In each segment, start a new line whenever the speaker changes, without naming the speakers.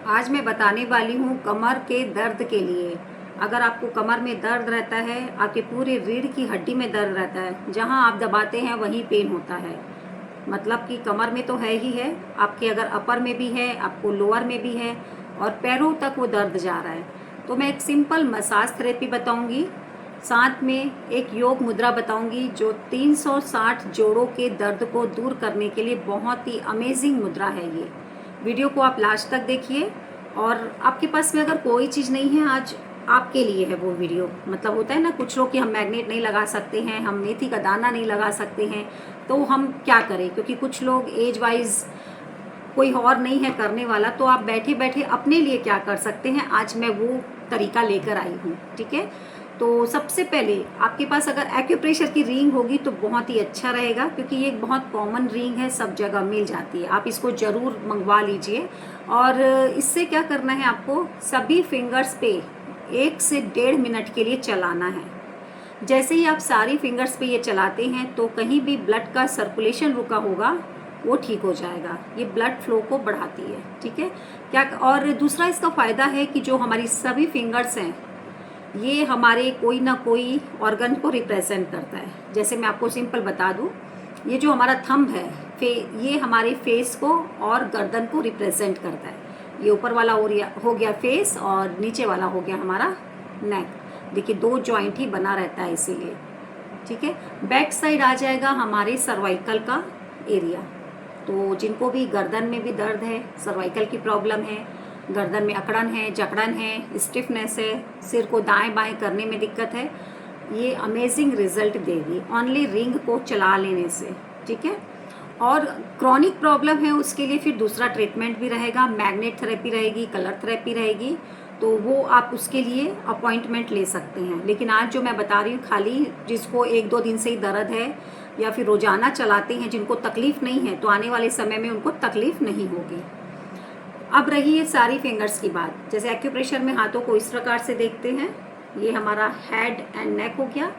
आज मैं बताने वाली हूँ कमर के दर्द के लिए। अगर आपको कमर में दर्द रहता है, आपके पूरे रीढ़ की हड्डी में दर्द रहता है, जहाँ आप दबाते हैं वहीं पेन होता है, मतलब कि कमर में तो है ही है, आपके अगर अपर में भी है, आपको लोअर में भी है और पैरों तक वो दर्द जा रहा है, तो मैं एक सिंपल मसाज थेरेपी बताऊंगी। साथ में एक योग मुद्रा बताऊंगी जो 360 जोड़ों के दर्द को दूर करने के लिए बहुत ही अमेजिंग मुद्रा है। ये वीडियो को आप लास्ट तक देखिए। और आपके पास में अगर कोई चीज़ नहीं है, आज आपके लिए है वो वीडियो। मतलब होता है ना कुछ लोग कि हम मैग्नेट नहीं लगा सकते हैं, हम मेथी का दाना नहीं लगा सकते हैं, तो हम क्या करें, क्योंकि कुछ लोग एज वाइज कोई और नहीं है करने वाला, तो आप बैठे बैठे अपने लिए क्या कर सकते हैं, आज मैं वो तरीका लेकर आई हूँ। ठीक है, तो सबसे पहले आपके पास अगर एक्यूप्रेशर की रिंग होगी तो बहुत ही अच्छा रहेगा, क्योंकि ये एक बहुत कॉमन रिंग है, सब जगह मिल जाती है। आप इसको ज़रूर मंगवा लीजिए। और इससे क्या करना है, आपको सभी फिंगर्स पे 1 से 1.5 मिनट के लिए चलाना है। जैसे ही आप सारी फिंगर्स पे ये चलाते हैं तो कहीं भी ब्लड का सर्कुलेशन रुका होगा वो ठीक हो जाएगा। ये ब्लड फ्लो को बढ़ाती है। ठीक है क्या। और दूसरा इसका फ़ायदा है कि जो हमारी सभी फिंगर्स हैं ये हमारे कोई ना कोई ऑर्गन को रिप्रेजेंट करता है। जैसे मैं आपको सिंपल बता दूं, ये जो हमारा थंब है ये हमारे फेस को और गर्दन को रिप्रेजेंट करता है। ये ऊपर वाला हो गया फेस और नीचे वाला हो गया हमारा नेक। देखिए 2 जॉइंट ही बना रहता है इसीलिए। ठीक है, बैक साइड आ जाएगा हमारे सर्वाइकल का एरिया। तो जिनको भी गर्दन में भी दर्द है, सर्वाइकल की प्रॉब्लम है, गर्दन में अकड़न है, जकड़न है, स्टिफनेस है, सिर को दाएं बाएं करने में दिक्कत है, ये अमेजिंग रिजल्ट देगी ओनली रिंग को चला लेने से। ठीक है, और क्रॉनिक प्रॉब्लम है उसके लिए फिर दूसरा ट्रीटमेंट भी रहेगा, मैग्नेट थेरेपी रहेगी, कलर थेरेपी रहेगी, तो वो आप उसके लिए अपॉइंटमेंट ले सकते हैं। लेकिन आज जो मैं बता रही हूँ, खाली जिसको 1-2 दिन से ही दर्द है या फिर रोजाना चलाते हैं, जिनको तकलीफ नहीं है, तो आने वाले समय में उनको तकलीफ नहीं होगी। अब रही है सारी फिंगर्स की बात। जैसे एक्यूप्रेशर में हाथों को इस प्रकार से देखते हैं, ये हमारा हेड एंड नेक हो गया।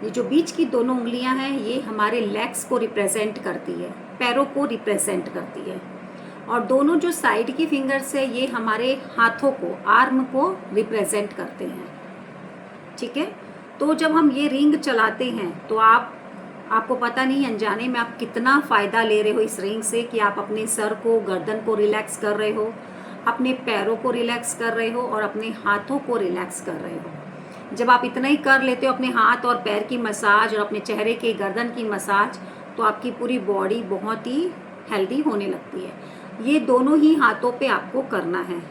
ये जो बीच की दोनों उंगलियां हैं ये हमारे लेग्स को रिप्रेजेंट करती है, पैरों को रिप्रेजेंट करती है। और दोनों जो साइड की फिंगर्स है ये हमारे हाथों को, आर्म को रिप्रेजेंट करते हैं। ठीक है, तो जब हम ये रिंग चलाते हैं तो आपको पता नहीं अनजाने में आप कितना फ़ायदा ले रहे हो इस रिंग से, कि आप अपने सर को, गर्दन को रिलैक्स कर रहे हो, अपने पैरों को रिलैक्स कर रहे हो और अपने हाथों को रिलैक्स कर रहे हो। जब आप इतना ही कर लेते हो, अपने हाथ और पैर की मसाज और अपने चेहरे के गर्दन की मसाज, तो आपकी पूरी बॉडी बहुत ही हेल्दी होने लगती है। ये दोनों ही हाथों पे आपको करना है।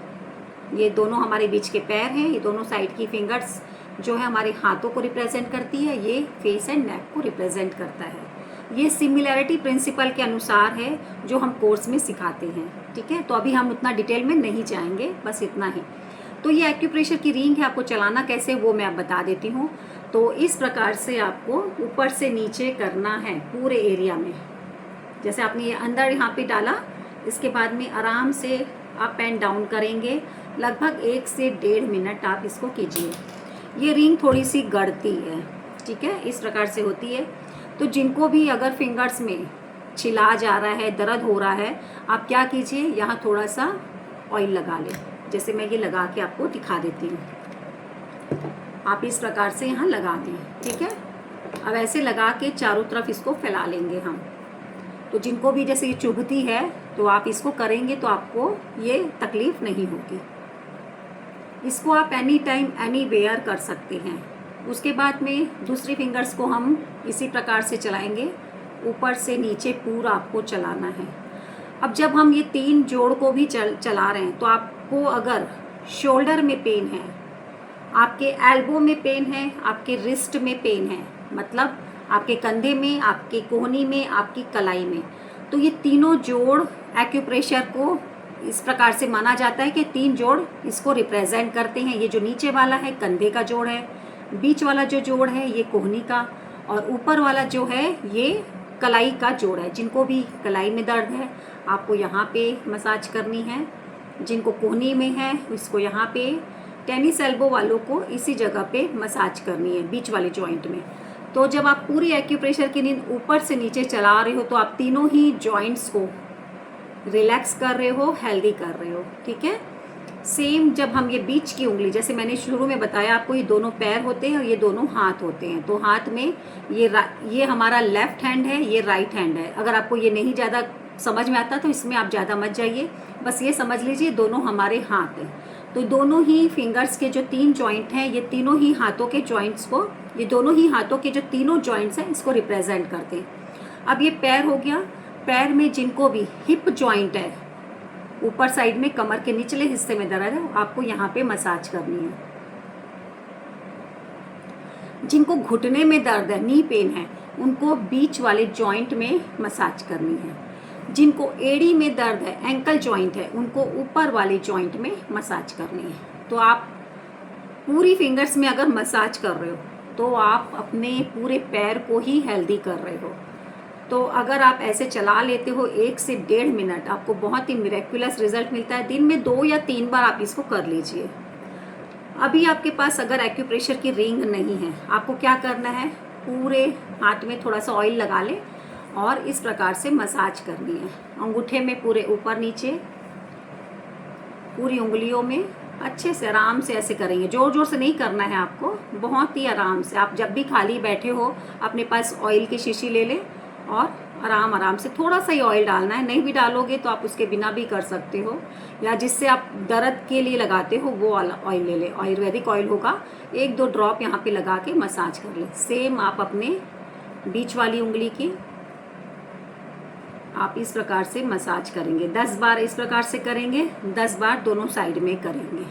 ये दोनों हमारे बीच के पैर हैं, ये दोनों साइड की फिंगर्स जो है हमारे हाथों को रिप्रेजेंट करती है, ये फेस एंड नेक को रिप्रेजेंट करता है। ये सिमिलैरिटी प्रिंसिपल के अनुसार है जो हम कोर्स में सिखाते हैं। ठीक है, तो अभी हम उतना डिटेल में नहीं जाएंगे, बस इतना ही। तो ये एक्यूप्रेशर की रिंग है, आपको चलाना कैसे वो मैं अब बता देती हूँ। तो इस प्रकार से आपको ऊपर से नीचे करना है पूरे एरिया में। जैसे आपने ये अंदर यहाँ पे डाला, इसके बाद में आराम से अप एंड डाउन करेंगे। लगभग 1 से 1.5 मिनट आप इसको कीजिए। ये रिंग थोड़ी सी गड़ती है। ठीक है, इस प्रकार से होती है। तो जिनको भी अगर फिंगर्स में छिला जा रहा है, दर्द हो रहा है, आप क्या कीजिए, यहाँ थोड़ा सा ऑयल लगा लें। जैसे मैं ये लगा के आपको दिखा देती हूँ, आप इस प्रकार से यहाँ लगा दें। ठीक है, अब ऐसे लगा के चारों तरफ इसको फैला लेंगे हम। तो जिनको भी जैसे ये चुभती है तो आप इसको करेंगे तो आपको ये तकलीफ नहीं होगी। इसको आप एनी टाइम एनी वेयर कर सकते हैं। उसके बाद में दूसरी फिंगर्स को हम इसी प्रकार से चलाएंगे, ऊपर से नीचे पूरा आपको चलाना है। अब जब हम ये 3 जोड़ को भी चला रहे हैं तो आपको अगर शोल्डर में पेन है, आपके एल्बो में पेन है, आपके रिस्ट में पेन है, मतलब आपके कंधे में, आपके कोहनी में, आपकी कलाई में, तो ये तीनों जोड़ एक्यूप्रेशर को इस प्रकार से माना जाता है कि 3 जोड़ इसको रिप्रेजेंट करते हैं। ये जो नीचे वाला है कंधे का जोड़ है, बीच वाला जो जोड़ है ये कोहनी का, और ऊपर वाला जो है ये कलाई का जोड़ है। जिनको भी कलाई में दर्द है आपको यहाँ पे मसाज करनी है, जिनको कोहनी में है इसको यहाँ पे, टेनिस एल्बो वालों को इसी जगह पे मसाज करनी है, बीच वाले जॉइंट में। तो जब आप पूरी एक्यूप्रेशर की नींद ऊपर से नीचे चला रहे हो तो आप तीनों ही जॉइंट्स को रिलैक्स कर रहे हो, हेल्दी कर रहे हो। ठीक है, सेम जब हम ये बीच की उंगली, जैसे मैंने शुरू में बताया आपको, ये दोनों पैर होते हैं और ये दोनों हाथ होते हैं। तो हाथ में ये हमारा लेफ्ट हैंड है, ये राइट हैंड है। अगर आपको ये नहीं ज़्यादा समझ में आता तो इसमें आप ज़्यादा मत जाइए, बस ये समझ लीजिए दोनों हमारे हाथ हैं। तो दोनों ही फिंगर्स के जो 3 जॉइंट हैं, ये तीनों ही हाथों के जॉइंट्स को, ये दोनों ही हाथों के जो तीनों जॉइंट्स हैं इसको रिप्रेजेंट करते हैं। अब ये पैर हो गया, पैर में जिनको भी हिप जॉइंट है, ऊपर साइड में कमर के निचले हिस्से में दर्द है, आपको यहाँ पे मसाज करनी है। जिनको घुटने में दर्द है, नी पेन है, उनको बीच वाले जॉइंट में मसाज करनी है। जिनको एड़ी में दर्द है, एंकल जॉइंट है, उनको ऊपर वाले जॉइंट में मसाज करनी है। तो आप पूरी फिंगर्स में अगर मसाज कर रहे हो तो आप अपने पूरे पैर को ही हेल्दी कर रहे हो। तो अगर आप ऐसे चला लेते हो 1 से 1.5 मिनट, आपको बहुत ही मिरेक्युलस रिजल्ट मिलता है। दिन में 2 या 3 बार आप इसको कर लीजिए। अभी आपके पास अगर एक्यूप्रेशर की रिंग नहीं है, आपको क्या करना है, पूरे हाथ में थोड़ा सा ऑयल लगा ले और इस प्रकार से मसाज करनी है। अंगूठे में पूरे ऊपर नीचे, पूरी उंगलियों में अच्छे से आराम से ऐसे करेंगे। जोर जोर से नहीं करना है आपको, बहुत ही आराम से। आप जब भी खाली बैठे हो अपने पास ऑयल की शीशी ले लें और आराम आराम से थोड़ा सा ही ऑयल डालना है। नहीं भी डालोगे तो आप उसके बिना भी कर सकते हो, या जिससे आप दर्द के लिए लगाते हो वो वाला ऑयल ले लें, आयुर्वेदिक ऑयल होगा। 1-2 ड्रॉप यहाँ पे लगा के मसाज कर लें। सेम आप अपने बीच वाली उंगली की आप इस प्रकार से मसाज करेंगे। 10 बार इस प्रकार से करेंगे, 10 बार दोनों साइड में करेंगे।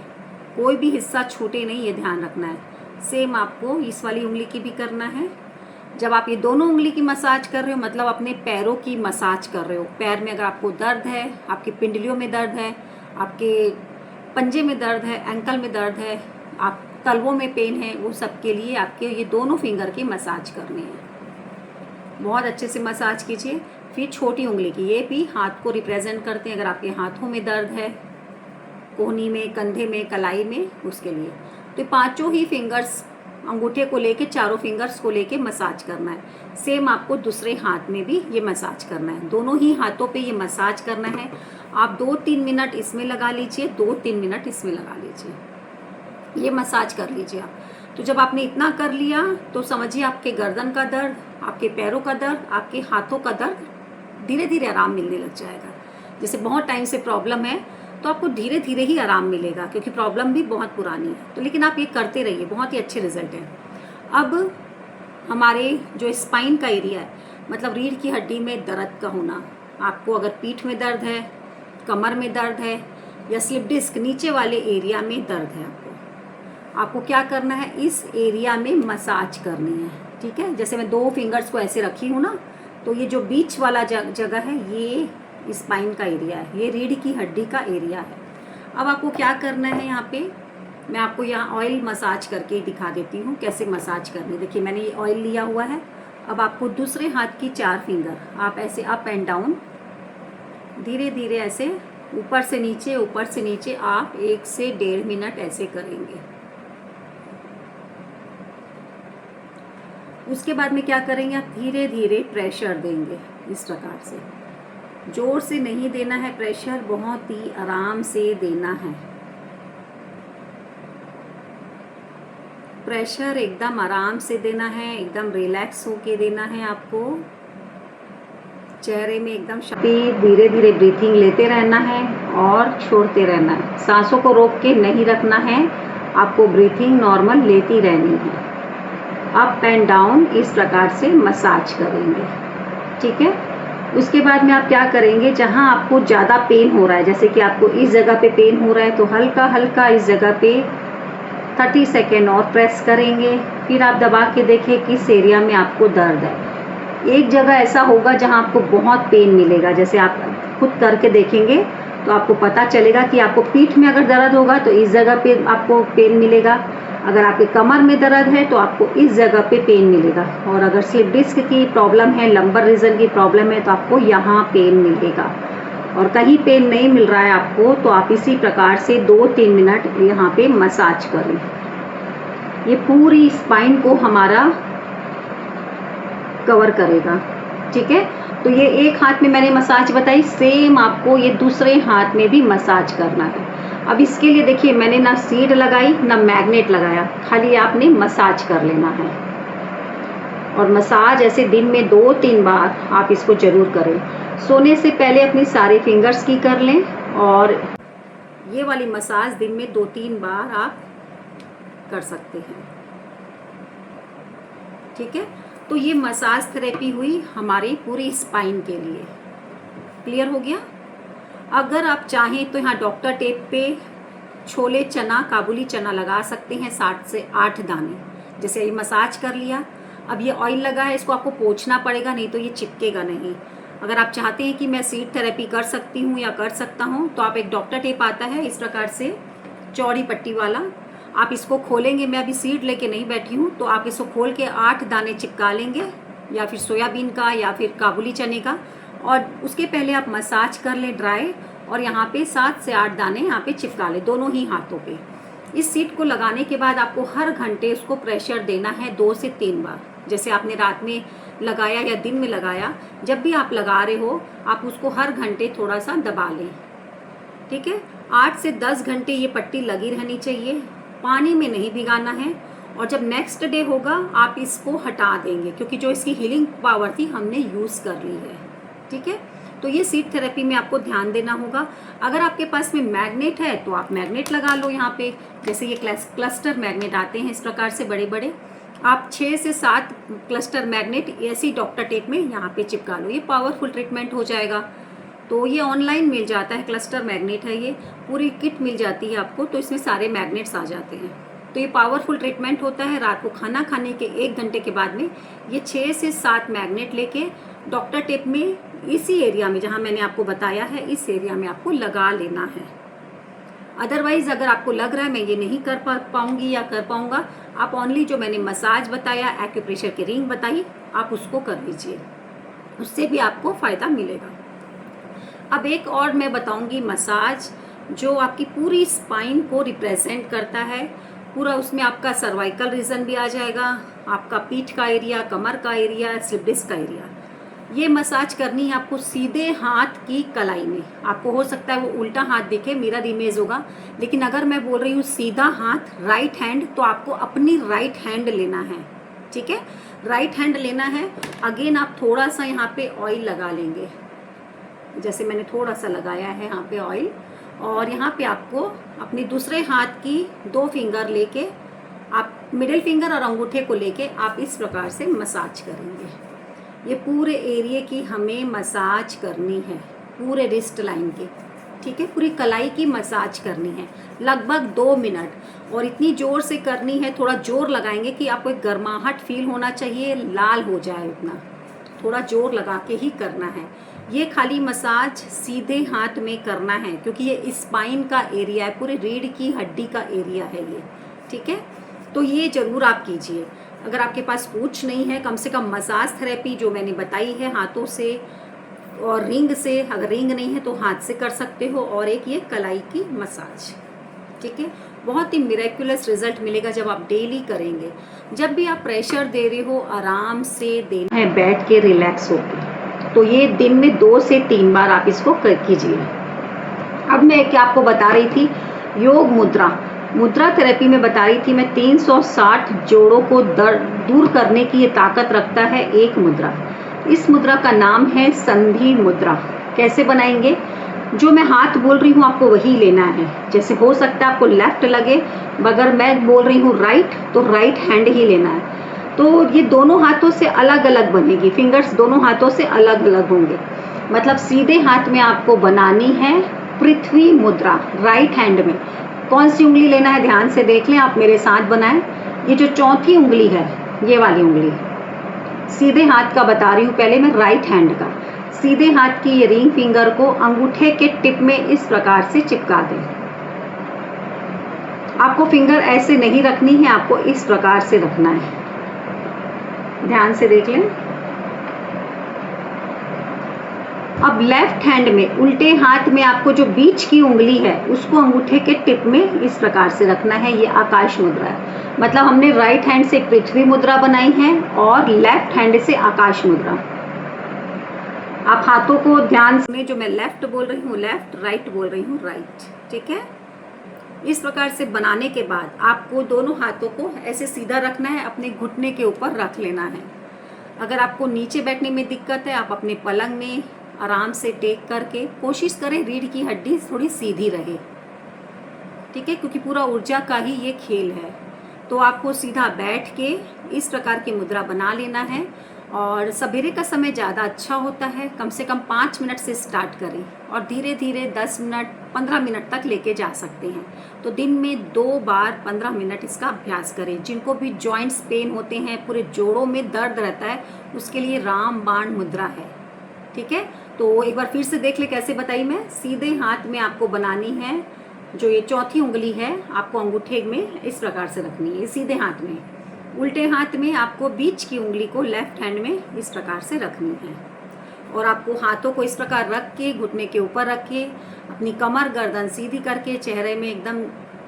कोई भी हिस्सा छूटे नहीं, ये ध्यान रखना है। सेम आपको इस वाली उंगली की भी करना है। जब आप ये दोनों उंगली की मसाज कर रहे हो, मतलब अपने पैरों की मसाज कर रहे हो। पैर में अगर आपको दर्द है, आपकी पिंडलियों में दर्द है, आपके पंजे में दर्द है, एंकल में दर्द है, आप तलवों में पेन है, वो सब के लिए आपके ये दोनों फिंगर की मसाज करनी है। बहुत अच्छे से मसाज कीजिए। फिर छोटी उंगली की, ये भी हाथ को रिप्रेजेंट करते हैं। अगर आपके हाथों में दर्द है, कोहनी में, कंधे में, कलाई में, उसके लिए तो 5 ही फिंगर्स, अंगूठे को लेके, चारों फिंगर्स को लेके मसाज करना है। सेम आपको दूसरे हाथ में भी ये मसाज करना है। दोनों ही हाथों पे ये मसाज करना है। आप 2-3 मिनट इसमें लगा लीजिए, 2-3 मिनट इसमें लगा लीजिए, ये मसाज कर लीजिए आप। तो जब आपने इतना कर लिया तो समझिए आपके गर्दन का दर्द, आपके पैरों का दर्द, आपके हाथों का दर्द धीरे धीरे आराम मिलने लग जाएगा। जैसे बहुत टाइम से प्रॉब्लम है तो आपको धीरे धीरे ही आराम मिलेगा, क्योंकि प्रॉब्लम भी बहुत पुरानी है। तो लेकिन आप ये करते रहिए, बहुत ही अच्छे रिजल्ट है। अब हमारे जो स्पाइन का एरिया है, मतलब रीढ़ की हड्डी में दर्द का होना, आपको अगर पीठ में दर्द है, कमर में दर्द है, या स्लिप डिस्क नीचे वाले एरिया में दर्द है, आपको क्या करना है, इस एरिया में मसाज करनी है। ठीक है, जैसे मैं 2 फिंगर्स को ऐसे रखी हूँ ना, तो ये जो बीच वाला जगह है ये स्पाइन का एरिया है, ये रीढ़ की हड्डी का एरिया है। अब आपको क्या करना है, यहाँ पे मैं आपको यहाँ ऑयल मसाज करके दिखा देती हूँ कैसे मसाज करनी। देखिए मैंने ये ऑयल लिया हुआ है। अब आपको दूसरे हाथ की 4 फिंगर आप ऐसे अप एंड डाउन धीरे धीरे ऐसे ऊपर से नीचे, ऊपर से नीचे आप 1 से 1.5 मिनट ऐसे करेंगे। उसके बाद में क्या करेंगे, आप धीरे धीरे प्रेशर देंगे इस प्रकार से। जोर से नहीं देना है प्रेशर, बहुत ही आराम से देना है। प्रेशर एकदम आराम से देना है, एकदम रिलैक्स होके देना है आपको। चेहरे में एकदम धीरे धीरे ब्रीथिंग लेते रहना है और छोड़ते रहना है। सांसों को रोक के नहीं रखना है, आपको ब्रीथिंग नॉर्मल लेती रहनी है। अप एंड डाउन इस प्रकार से मसाज करेंगे। ठीक है, उसके बाद में आप क्या करेंगे, जहां आपको ज़्यादा पेन हो रहा है, जैसे कि आपको इस जगह पे पेन हो रहा है, तो हल्का हल्का इस जगह पे 30 सेकेंड और प्रेस करेंगे। फिर आप दबा के देखिए किस एरिया में आपको दर्द है। एक जगह ऐसा होगा जहां आपको बहुत पेन मिलेगा, जैसे आप खुद करके देखेंगे तो आपको पता चलेगा कि आपको पीठ में अगर दर्द होगा तो इस जगह पे आपको पेन मिलेगा, अगर आपके कमर में दर्द है तो आपको इस जगह पे पेन मिलेगा, और अगर स्लिप डिस्क की प्रॉब्लम है, लंबर रीजन की प्रॉब्लम है, तो आपको यहाँ पेन मिलेगा। और कहीं पेन नहीं मिल रहा है आपको तो आप इसी प्रकार से 2-3 मिनट यहाँ पे मसाज करें। ये पूरी स्पाइन को हमारा कवर करेगा। ठीक है, तो ये एक हाथ में मैंने मसाज बताई, सेम आपको ये दूसरे हाथ में भी मसाज करना है। अब इसके लिए देखिए मैंने ना सीड लगाई ना मैग्नेट लगाया, खाली आपने मसाज कर लेना है। और मसाज ऐसे दिन में 2-3 बार आप इसको ज़रूर करें। सोने से पहले अपनी सारी फिंगर्स की कर लें और ये वाली मसाज दिन में 2-3 बार आप कर सकते हैं। ठीक है, तो ये मसाज थेरेपी हुई हमारी पूरी स्पाइन के लिए। क्लियर हो गया? अगर आप चाहें तो यहाँ डॉक्टर टेप पे छोले चना, काबुली चना लगा सकते हैं 7 से 8 दाने। जैसे ये मसाज कर लिया, अब ये ऑयल लगा है, इसको आपको पोंछना पड़ेगा, नहीं तो ये चिपकेगा नहीं। अगर आप चाहते हैं कि मैं सीड थेरेपी कर सकती हूँ या कर सकता हूँ, तो आप एक डॉक्टर टेप आता है इस प्रकार से चौड़ी पट्टी वाला, आप इसको खोलेंगे। मैं अभी सीड लेके नहीं बैठी हूँ, तो आप इसको खोल के 8 दाने चिपका लेंगे, या फिर सोयाबीन का या फिर काबुली चने का, और उसके पहले आप मसाज कर लें ड्राई, और यहाँ पे 7 से 8 दाने यहाँ पे चिपका लें दोनों ही हाथों पे। इस सीड को लगाने के बाद आपको हर घंटे उसको प्रेशर देना है 2 से 3 बार। जैसे आपने रात में लगाया या दिन में लगाया, जब भी आप लगा रहे हो आप उसको हर घंटे थोड़ा सा दबा लें। ठीक है, 8 से 10 घंटे ये पट्टी लगी रहनी चाहिए, पानी में नहीं भिगाना है। और जब नेक्स्ट डे होगा आप इसको हटा देंगे, क्योंकि जो इसकी हीलिंग पावर थी हमने यूज़ कर ली है। ठीक है, तो ये सीड थेरेपी में आपको ध्यान देना होगा। अगर आपके पास में मैग्नेट है तो आप मैग्नेट लगा लो यहाँ पे, जैसे ये क्लस्टर मैग्नेट आते हैं इस प्रकार से बड़े बड़े, आप 6 से 7 क्लस्टर मैग्नेट ऐसी डॉक्टर टेप में यहाँ पे चिपका लो। ये पावरफुल ट्रीटमेंट हो जाएगा। तो ये ऑनलाइन मिल जाता है, क्लस्टर मैग्नेट है, ये पूरी किट मिल जाती है आपको, तो इसमें सारे मैग्नेट्स आ जाते हैं। तो ये पावरफुल ट्रीटमेंट होता है। रात को खाना खाने के 1 घंटे के बाद में ये 6 से 7 मैग्नेट लेके डॉक्टर टेप में इसी एरिया में जहाँ मैंने आपको बताया है, इस एरिया में आपको लगा लेना है। अदरवाइज अगर आपको लग रहा है मैं ये नहीं कर पाऊंगी या कर पाऊंगा, आप ओनली जो मैंने मसाज बताया, एक्यूप्रेशर की रिंग बताई, आप उसको कर लीजिए, उससे भी आपको फ़ायदा मिलेगा। अब एक और मैं बताऊंगी मसाज जो आपकी पूरी स्पाइन को रिप्रेजेंट करता है पूरा। उसमें आपका सर्वाइकल रीजन भी आ जाएगा, आपका पीठ का एरिया, कमर का एरिया, स्लिप डिस्क का एरिया। ये मसाज करनी है आपको सीधे हाथ की कलाई में। आपको हो सकता है वो उल्टा हाथ दिखे, मिरर इमेज होगा, लेकिन अगर मैं बोल रही हूँ सीधा हाथ राइट हैंड, तो आपको अपनी राइट हैंड लेना है। ठीक है, राइट हैंड लेना है। अगेन आप थोड़ा सा यहाँ पे ऑयल लगा लेंगे, जैसे मैंने थोड़ा सा लगाया है यहाँ पे ऑयल, और यहाँ पे आपको अपनी दूसरे हाथ की 2 फिंगर लेके, आप मिडिल फिंगर और अंगूठे को लेके आप इस प्रकार से मसाज करेंगे। ये पूरे एरिया की हमें मसाज करनी है, पूरे रिस्ट लाइन के। ठीक है, पूरी कलाई की मसाज करनी है लगभग 2 मिनट, और इतनी ज़ोर से करनी है, थोड़ा जोर लगाएंगे कि आपको एक गर्माहट फील होना चाहिए, लाल हो जाए उतना, थोड़ा जोर लगा के ही करना है। ये खाली मसाज सीधे हाथ में करना है, क्योंकि ये स्पाइन का एरिया है, पूरे रीढ़ की हड्डी का एरिया है ये। ठीक है, तो ये ज़रूर आप कीजिए। अगर आपके पास पूछ नहीं है, कम से कम मसाज थेरेपी जो मैंने बताई है हाथों से और रिंग से, अगर रिंग नहीं है तो हाथ से कर सकते हो, और एक ये कलाई की मसाज। ठीक है, बहुत ही मिरेक्युलस रिजल्ट मिलेगा जब आप डेली करेंगे। जब भी आप प्रेशर दे रहे हो आराम से देना है, बैठ के रिलैक्स होकर। तो ये दिन में 2 से 3 बार आप इसको कीजिए। अब मैं क्या आपको बता रही थी, योग मुद्रा थेरेपी में बता रही थी मैं, 360 जोड़ों को दूर करने की ये ताकत रखता है एक मुद्रा। इस मुद्रा का नाम है संधि मुद्रा। कैसे बनाएंगे? जो मैं हाथ बोल रही हूँ आपको वही लेना है। जैसे हो सकता है आपको लेफ्ट लगे, मगर मैं बोल रही हूँ राइट, तो राइट हैंड ही लेना है। तो ये दोनों हाथों से अलग अलग बनेगी, फिंगर्स दोनों हाथों से अलग अलग होंगे। मतलब सीधे हाथ में आपको बनानी है पृथ्वी मुद्रा, राइट हैंड में। कौन सी उंगली लेना है ध्यान से देख लें, आप मेरे साथ बनाएं। ये जो चौथी उंगली है, ये वाली उंगली सीधे हाथ का बता रही हूँ, पहले मैं राइट हैंड का। सीधे हाथ की ये रिंग फिंगर को अंगूठे के टिप में इस प्रकार से चिपका दें। आपको फिंगर ऐसे नहीं रखनी है, आपको इस प्रकार से रखना है, ध्यान से देख लें। अब लेफ्ट हैंड में, उल्टे हाथ में आपको जो बीच की उंगली है उसको अंगूठे के टिप में इस प्रकार से रखना है। ये आकाश मुद्रा है। मतलब हमने राइट हैंड से पृथ्वी मुद्रा बनाई है और लेफ्ट हैंड से आकाश मुद्रा। आप हाथों को ध्यान से, जो मैं लेफ्ट बोल रही हूँ लेफ्ट, राइट बोल रही हूँ राइट। ठीक है, इस प्रकार से बनाने के बाद आपको दोनों हाथों को ऐसे सीधा रखना है, अपने घुटने के ऊपर रख लेना है। अगर आपको नीचे बैठने में दिक्कत है, आप अपने पलंग में आराम से टेक करके कोशिश करें रीढ़ की हड्डी थोड़ी सीधी रहे, ठीक है, क्योंकि पूरा ऊर्जा का ही ये खेल है। तो आपको सीधा बैठ के इस प्रकार की मुद्रा बना लेना है। और सवेरे का समय ज़्यादा अच्छा होता है, कम से कम 5 मिनट से स्टार्ट करें और धीरे धीरे 10 मिनट 15 मिनट तक लेके जा सकते हैं। तो दिन में 2 बार 15 मिनट इसका अभ्यास करें। जिनको भी जॉइंट्स पेन होते हैं, पूरे जोड़ों में दर्द रहता है, उसके लिए रामबाण मुद्रा है, ठीक है। तो एक बार फिर से देख ले कैसे बताई मैं। सीधे हाथ में आपको बनानी है, जो ये चौथी उंगली है आपको अंगूठे में इस प्रकार से रखनी है सीधे हाथ में। उल्टे हाथ में आपको बीच की उंगली को लेफ्ट हैंड में इस प्रकार से रखनी है। और आपको हाथों को इस प्रकार रख के घुटने के ऊपर रख के अपनी कमर गर्दन सीधी करके चेहरे में एकदम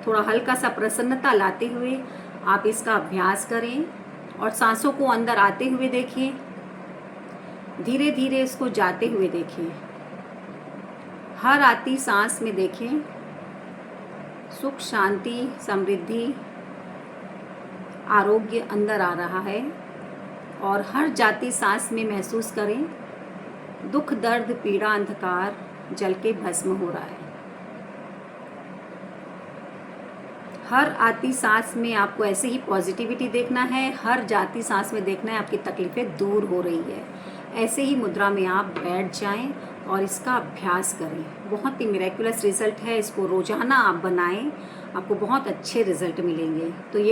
थोड़ा हल्का सा प्रसन्नता लाते हुए आप इसका अभ्यास करें। और सांसों को अंदर आते हुए देखिए, धीरे धीरे इसको जाते हुए देखिए। हर आती सांस में देखें सुख, शांति, समृद्धि, आरोग्य अंदर आ रहा है। और हर जाती सांस में महसूस करें दुख, दर्द, पीड़ा, अंधकार जल के भस्म हो रहा है। हर आती सांस में आपको ऐसे ही पॉजिटिविटी देखना है, हर जाती सांस में देखना है आपकी तकलीफ़ें दूर हो रही है। ऐसे ही मुद्रा में आप बैठ जाएं और इसका अभ्यास करें। बहुत ही मिरेकुलस रिजल्ट है, इसको रोज़ाना आप बनाएं, आपको बहुत अच्छे रिजल्ट मिलेंगे। तो ये